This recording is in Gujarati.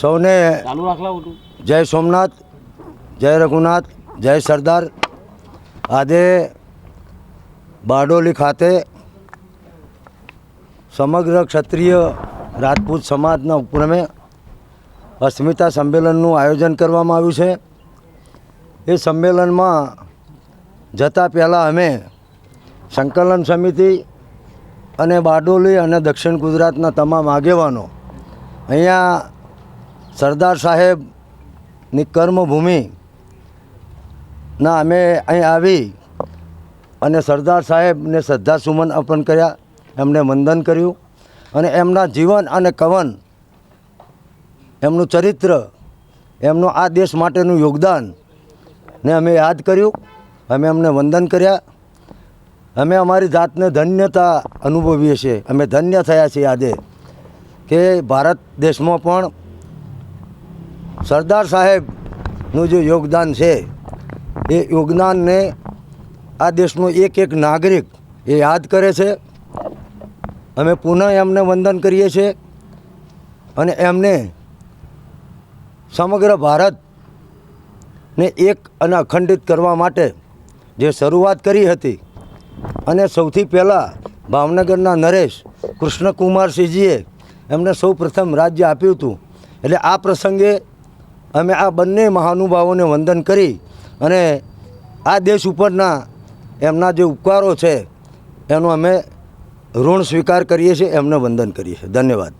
સૌને જય સોમનાથ, જય રઘુનાથ, જય સરદાર. આજે બારડોલી ખાતે સમગ્ર ક્ષત્રિય રાજપૂત સમાજના ઉપક્રમે અસ્મિતા સંમેલનનું આયોજન કરવામાં આવ્યું છે. એ સંમેલનમાં જતાં પહેલાં અમે સંકલન સમિતિ અને બારડોલી અને દક્ષિણ ગુજરાતના તમામ આગેવાનો અહીંયા સરદાર સાહેબની કર્મભૂમિના અમે અહીં આવી અને સરદાર સાહેબને શ્રદ્ધાસુમન અર્પણ કર્યા, એમને વંદન કર્યું અને એમના જીવન અને કવન, એમનું ચરિત્ર, એમનું આ દેશ માટેનું યોગદાન ને અમે યાદ કર્યું. અમે એમને વંદન કર્યા. અમે અમારી જાતને ધન્યતા અનુભવીએ છીએ. અમે ધન્ય થયા છીએ આજે કે ભારત દેશમાં પણ સરદાર સાહેબનું જે યોગદાન છે એ યોગદાનને આ દેશનો એક એક નાગરિક એ યાદ કરે છે. અમે પુનઃ એમને વંદન કરીએ છીએ અને એમને સમગ્ર ભારતને એક અને અખંડિત કરવા માટે જે શરૂઆત કરી હતી અને સૌથી પહેલાં ભાવનગરના નરેશ કૃષ્ણકુમારસિંહજીએ એમને સૌ પ્રથમ રાજ્ય આપ્યું હતું. એટલે આ પ્રસંગે અમે આ બંને મહાનુભાવોને વંદન કરી અને આ દેશ ઉપરના એમના જે ઉપકારો છે એનો અમે ઋણ સ્વીકાર કરીએ છીએ, એમને વંદન કરીએ છીએ. ધન્યવાદ.